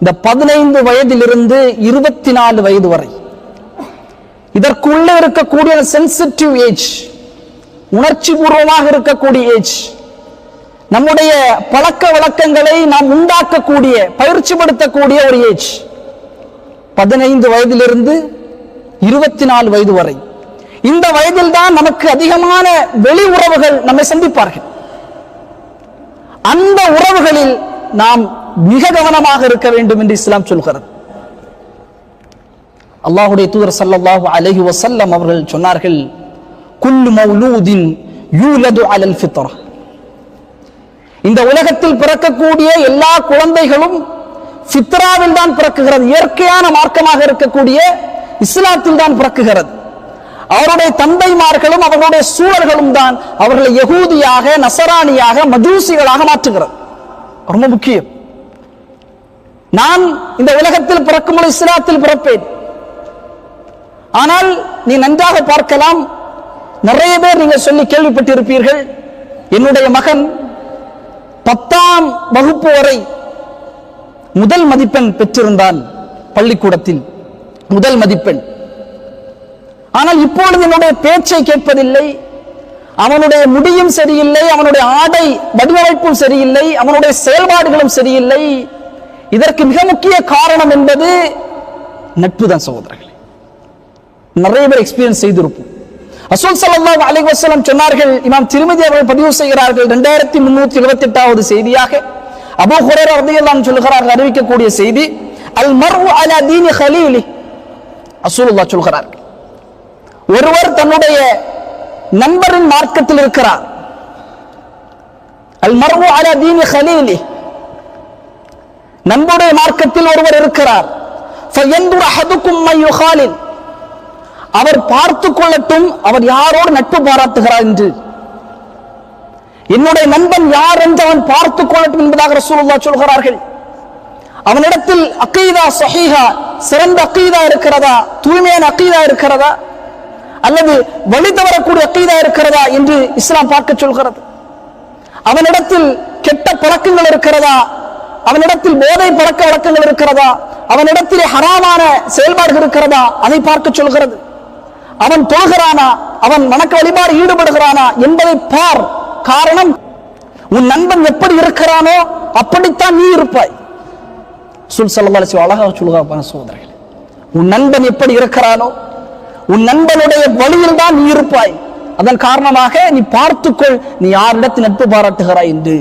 இந்த 15 வயதிலிருந்து 24 வயது வரை இதற்குள்ளே இருக்கக்கூடிய சென்சிட்டிவ் ஏஜ், உணர்ச்சி பூர்வமாக இருக்கக்கூடிய ஏஜ், நம்முடைய பழக்க வழக்கங்களை நாம் உண்டாக்கக்கூடிய பயிற்சிப்படுத்தக்கூடிய ஒரு ஏஜ் 15 வயதிலிருந்து 24 வயது வரை. இந்த வயதில் தான் நமக்கு அதிகமான வெளி உறவுகள் நம்மை சந்திப்பார்கள். அந்த உறவுகளில் நாம் மிக கவனமாக இருக்க வேண்டும் என்று இஸ்லாம் சொல்கிறது. அல்லாஹ்வுடைய தூதர் ஸல்லல்லாஹு அலைஹி வஸல்லம் அவர்கள் சொன்னார்கள், குல்லு மௌலூதின் யூலது அலல் ஃபித்ரா. இந்த உலகத்தில் பிறக்கக்கூடிய எல்லா குழந்தைகளும் ஃபித்ராவில் தான் பிறக்குகிறது. இயற்கையான மார்க்கமாக இருக்கக்கூடிய இஸ்லாத்தில் தான் பிறக்குகிறது. அவருடைய தந்தைமார்களும் அவர்களுடைய சூழல்களும் தான் அவர்களை யகூதியாக, நசரானியாக, மஜூசிகளாக மாற்றுகிறது. ரொம்ப முக்கியம். நான் இந்த உலகத்தில் பிறக்கும் இஸ்லாத்தில் பிறப்பேன். ஆனால் நீ நன்றாக பார்க்கலாம், நிறைய பேர் நீங்கள் சொல்லி கேள்விப்பட்டிருப்பீர்கள், என்னுடைய மகன் 10ஆம் வகுப்பு வரை முதல் மதிப்பெண் பெற்றிருந்தான், பள்ளிக்கூடத்தில் முதல் மதிப்பெண். ஆனால் இப்பொழுது என்னுடைய பேச்சை கேட்பதில்லை, அவனுடைய முடியும் சரியில்லை, அவனுடைய ஆடை வடிவமைப்பும் சரியில்லை, அவனுடைய செயல்பாடுகளும் சரியில்லை. இதற்கு மிக முக்கிய காரணம் என்பது நட்பு தான் சகோதரர்களே. நிறைய பேர் எக்ஸ்பீரியன்ஸ் செய்திருப்போம். ரசூல் ஸல்லல்லாஹு அலைஹி வஸல்லம் சொன்னார்கள், இமாம் திர்மிதி அவர்கள் பதிவு செய்கிறார்கள் 2328வது செய்தியாக, அபூ ஹுரைரா ரலியல்லாஹு அன்ஹு சொல்கிறார்கள், அறிவிக்கக்கூடிய செய்தி, அல் மர்உ அலா தீனி கலீலி. ரசூலுல்லாஹ் சொல்கிறார்கள், ஒருவர் தன்னுடைய நண்பரின் மார்க்கத்தில் இருக்கிறார். அல் மர்உ அலா தீனி கலீலி, நண்பருடைய மார்க்கத்தில் ஒருவர் இருக்கிறார். ஃபயன்துர் அஹதுக்கும் மை யுகாலில், அவர் பார்த்து கொள்ளட்டும் அவர் யாரோடு நட்பு பாராட்டுகிறார் என்று. என்னுடைய நண்பன் யார் என்று அவன் பார்த்து கொள்ளட்டும் என்பதாக ரசூலுல்லாஹ் சொல்கிறார்கள். அவனிடத்தில் அகீதா ஸஹீஹா, சிறந்த அகீதா இருக்கிறதா, தூய்மையான அகீதா இருக்கிறதா, அல்லது வழி தவறக்கூடிய அகீதா இருக்கிறதா என்று இஸ்லாம் பார்க்க சொல்கிறது. அவனிடத்தில் கெட்ட பழக்கங்கள் இருக்கிறதா, அவனிடத்தில் போதை பழக்க வழக்கங்கள் இருக்கிறதா, அவனிடத்தில் ஹராமான செயல்பாடுகள் இருக்கிறதா, அதை பார்க்க சொல்கிறது. அவன் தொழுகிறானா, அவன் வணக்க வழிபாடு ஈடுபடுகிறானா என்பதை பார். காரணம், உன் நண்பன் எப்படி இருக்கிறானோ அப்படித்தான் நீ இருப்பாய். ரசூல் ஸல்லல்லாஹு அலைஹி வஸல்லம் அழகாக சொல்கிறார் சகோதரர்களே, உன் நண்பன் எப்படி இருக்கிறானோ உன் நண்பனுடைய வழியில் தான் நீ இருப்பாய். அதன் காரணமாக நீ பார்த்துக்கொள், நீ யாரிடத்தில் நட்பு பாராட்டுகிறாய் என்று.